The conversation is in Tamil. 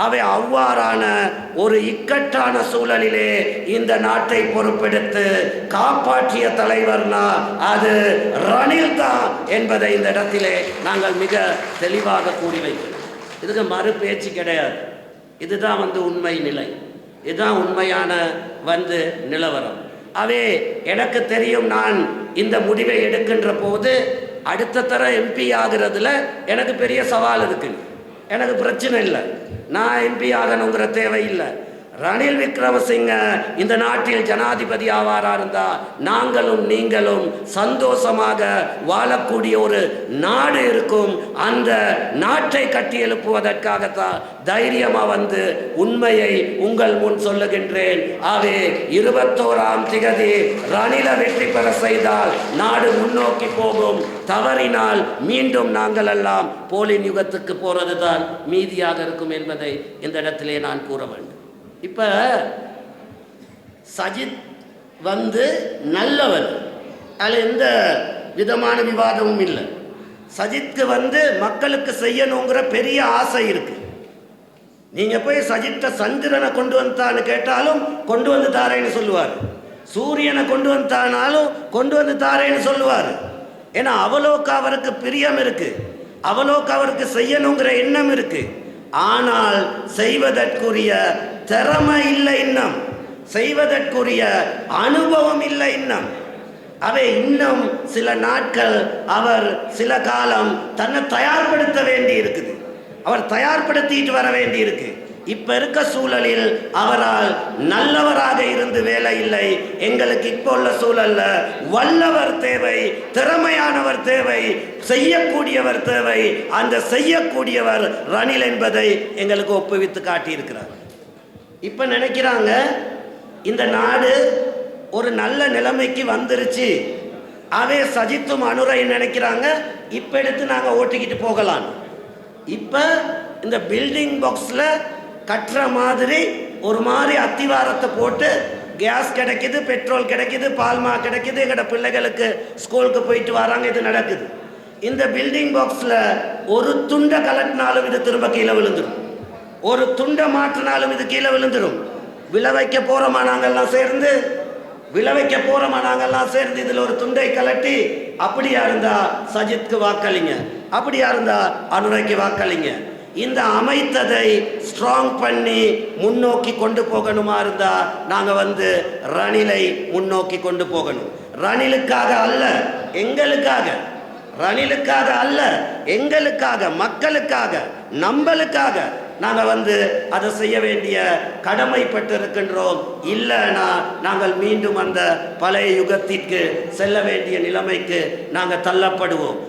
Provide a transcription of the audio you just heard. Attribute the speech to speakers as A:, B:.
A: அவை அவ்வாறான ஒரு இக்கட்டான சூழலிலே இந்த நாட்டை பொறுப்பெடுத்து காப்பாற்றிய தலைவர்னா அது ரணில் தான் என்பதை இந்த இடத்திலே நாங்கள் மிக தெளிவாக கூறி வைக்கிறோம். இதுக்கு மறு பேச்சு கிடையாது. இதுதான் உண்மை நிலை, இதுதான் உண்மையான நிலவரம். அவே எனக்கு தெரியும், நான் இந்த முடிவை எடுக்கின்ற போது அடுத்த தர எம்பி ஆகிறதுல எனக்கு பெரிய சவால் இருக்கு. எனக்கு பிரச்சனை இல்லை, நான் எம்பி ஆகணுங்கிற தேவை இல்லை. ரணில் விக்ரமசிங்க இந்த நாட்டில் ஜனாதிபதி ஆவாரா இருந்தா நாங்களும் நீங்களும் சந்தோஷமாக வாழக்கூடிய ஒரு நாடு இருக்கும். அந்த நாட்டை கட்டி எழுப்புவதற்காகத்தான் தைரியமா உண்மையை உங்கள் முன் சொல்லுகின்றேன். ஆகவே 21ஆம் திகதி ரணில வெற்றி பெற செய்தால் நாடு முன்னோக்கி போகும். தவறினால் மீண்டும் நாங்கள் எல்லாம் போலின் யுகத்துக்கு போறதுதான் மீதியாக இருக்கும் என்பதை இந்த இடத்திலே நான் கூற வேண்டும். இப்போ சஜித் நல்லவர், அதில் எந்த விதமான விவாதமும் இல்லை. சஜித்க்கு மக்களுக்கு செய்யணுங்கிற பெரிய ஆசை இருக்கு. நீங்க போய் சஜித்தை சந்திரனை கொண்டு வந்தான்னு கேட்டாலும் கொண்டு வந்து தாரேன்னு சொல்லுவார், சூரியனை கொண்டு வந்தானாலும் கொண்டு வந்து தாரேன்னு சொல்லுவார். ஏன்னா அவ்வளோக்கு அவருக்கு பிரியம் இருக்கு, அவ்வளோக்கு அவருக்கு செய்யணுங்கிற எண்ணம் இருக்கு. ஆனால் செய்வதற்குரிய திறமை இல்லை, இன்னும் செய்வதற்குரிய அனுபவம் இல்லை. இன்னும் சில நாட்கள் அவர் சில காலம் தன்னை தயார்படுத்த வேண்டி இருக்குது, அவர் தயார்படுத்திட்டு வர வேண்டி இருக்கு. இப்ப இருக்க சூழலில் அவரால் நல்லவராக இருந்து வேலை இல்லை. எங்களுக்கு இப்போ உள்ள சூழல்ல வல்லவர் தேவை, திறமையானவர் தேவை, செய்யக்கூடியவர் தேவை. அந்த செய்யக்கூடியவர் ரணில் என்பதை எங்களுக்கு ஒப்புவித்து காட்டியிருக்கிறார். இப்ப நினைக்கிறாங்க இந்த நாடு ஒரு நல்ல நிலைமைக்கு வந்துருச்சு. அவே சஜித்தும் அனுரை நினைக்கிறாங்க இப்ப எடுத்து நாங்க ஓட்டிக்கிட்டு போகலாம். இப்ப இந்த பில்டிங் பாக்ஸ்ல கட்டுற மாதிரி ஒரு மாதிரி அத்திவாரத்தை போட்டு கேஸ் கிடைக்குது, பெட்ரோல் கிடைக்குது, பால்மா கிடைக்குது, எங்கட பிள்ளைகளுக்கு ஸ்கூலுக்கு போயிட்டு வராங்க, இது நடக்குது. இந்த பில்டிங் பாக்ஸில் ஒரு துண்டை கலட்டினாலும் இது திரும்ப கீழே விழுந்துடும், ஒரு துண்டை மாற்றினாலும் இது கீழே விழுந்துடும். விளைவைக்க போகிறோமா நாங்கள்லாம் சேர்ந்து, விளைவைக்க போகிறோமா நாங்கள்லாம் சேர்ந்து இதில் ஒரு துண்டை கலட்டி, அப்படியா இருந்தா சஜித்க்கு வாக்களிங்க, அப்படியா இருந்தா அனுரைக்கு வாக்களிங்க. இந்த அமைத்ததை ஸ்ட்ராங் பண்ணி முன்னோக்கி கொண்டு போகணுமா இருந்தா நாங்க ரணிலை முன்னோக்கி கொண்டு போகணும். ரணிலுக்காக அல்ல, எங்களுக்காக. ரணிலுக்காக அல்ல, எங்களுக்காக, மக்களுக்காக, நம்மளுக்காக நாங்க அதை செய்ய வேண்டிய கடமைப்பட்டு இருக்கின்றோம். இல்லைன்னா நாங்கள் மீண்டும் அந்த பழைய யுகத்திற்கு செல்ல வேண்டிய நிலைமைக்கு நாங்கள் தள்ளப்படுவோம்.